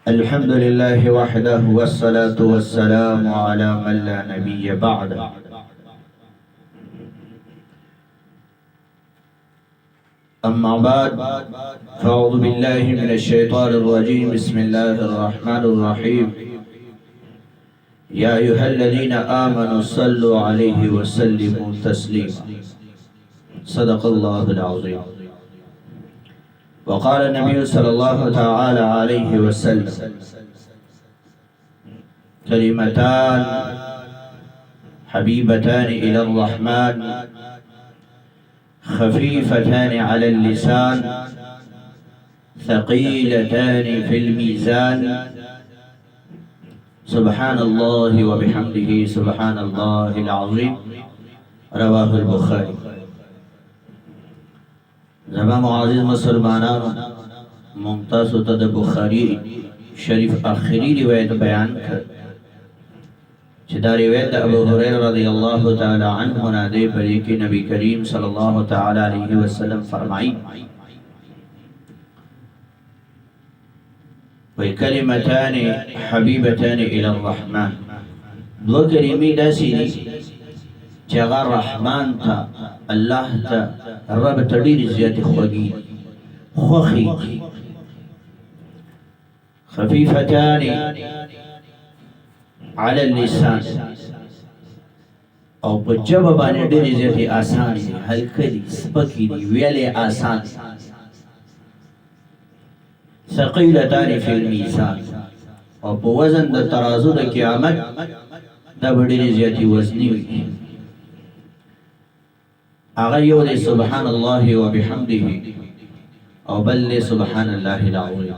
الحمد لله وحده والصلاة والسلام على من لا نبي بعده. أما بعد فأعوذ بالله من الشيطان الرجيم. بسم الله الرحمن الرحيم. يا أيها الذين آمنوا صلوا عليه وسلموا تسليما. صدق الله العظيم. وقال النبي صلى الله تعالى عليه وسلم: كلمتان حبيبتان إلى الرحمن خفيفتان على اللسان ثقيلتان في الميزان سبحان الله وبحمده سبحان الله العظيم. رواه البخاري. زمان معزز مسلمانانو ممتاز تد بخاری شریف آخری روایت بیان کر چې دا روایت ابو هريره رضی الله تعالی عنه نه دی پر کې نبی کریم صلی الله تعالی علیه وسلم فرمایي وی کلمتان حبیبتان الى الرحمن. دو کلمې داسې دي چې هغه رحمان ته الله ته رب ته ډېرې زیاتې خوښې خفیفتان على اللسان او په ژبه باندې ډېرې زیاتې آسان دي، هلکه دي، سپکې دي، ویلې آسان. ثقیلتان فی المیزان او په وزن د ترازو د قیامت دا به ډېرې زیاتې وزني وي. هغه یو دی سبحان الله وبحمده او بل دی سبحان الله العظیم.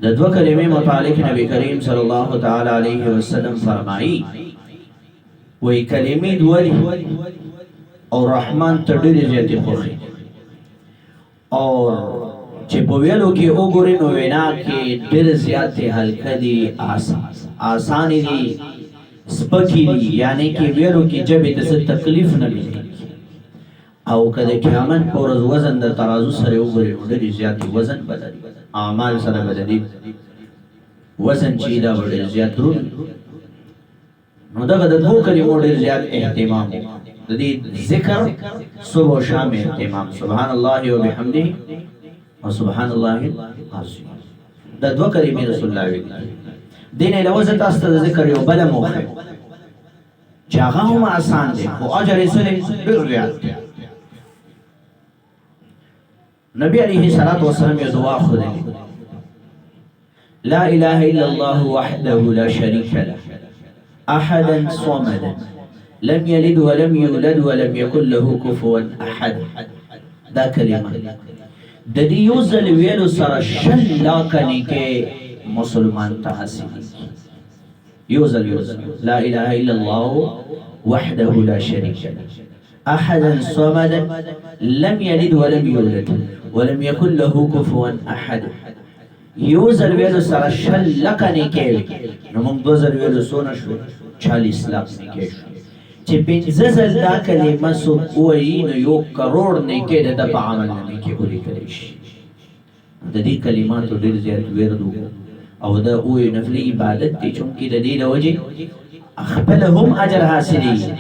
د دوه کلمې متعلق نبی کریم صلی الله تعالی علیه وسلم فرمایي وی کلمې دوه او رحمان ته ډېرې زیاتې خوښې او چې په ویلو کې وګورې نو وینا کې ډېر زیاتې هلکه دي، آسانې دي، سپکې دي، یعنی کې ویلو کې ژبې ته څه تکلیف نه وي. او که د قیامت په ورځ وزن د ترازو سره وګورې نو ډېرې زیاتې وزن بدلي، اعمال سره بدلي، وزن چې دا به ډېر زیات دروند. نو دغه د دوو کلمو ډېر زیات اهتمام دی، د دې ذکر صبح او شام اهتمام، سبحان الله وبحمده او سبحان الله العظیم. دا دوه کلمې رسول الله ویلي. دې نه علاوه زه تاسو ته د ذکر یو بله موخه چې هغه هم آسان دی خو اجر یې څه دی؟ ډېر زیات دی. نبی علیه الصلاة والسلام یو دعا ښودلې: لا اله الا الله وحده لا شریک له احدا صمدا لم یلد ولم یولد ولم یکن له کفوا احد. دا کلمه د دې یو ځل ویلو سره 100 لاکه نیکۍ مسلمان ته حاصلېږي. یو ځل لا اله الا الله وحده لا شریک له احدا صمدا لم یلد ولم یولد ولم یکن له کفوا احد. یو ځل ویلو سره 100 لاکه نیکۍ. نو موږ 2 ځل ویلو څونه شو؟ 40 لاک نیکۍ شو. چې 5 ځل دا کلمه څوک ووایي نو 1 کروڑ نیکۍ د ده په عمل نه کې ولیکلی شي. د دې کلماتو ډېر زیات ورد او دا وایي نفلي عبادت دی، چونکې د دې د وجې خپله هم اجر حاصلېږي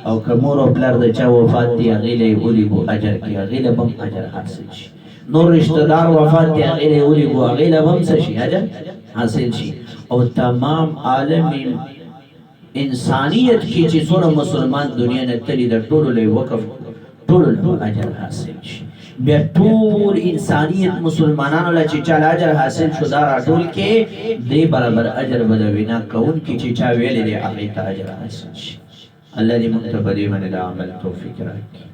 او که مور او پلار د چا وفات دی هغې له یې ولیږو اجر کې، هغې له به هم اجر حاصل شي. نور رشته دار وفات دی هغې له یې ولیږو هغې له به هم څه شي؟ اجر حاصل شي. او تمام عالم انسانیت کې چې څومره مسلمان دنیا نه تلي د ټولو له وقف ټولو له اجر حاصل شي. بیا ټول انسانیت مسلمانانو له چې چا اجر حاصل شو دا راټول کې دې برابر اجر به د وینا کوونکي چې چا ویلې دی هغې ته اجر حاصل شي. الله دې موږ ته په دې باندې د عمل توفیق راکړي.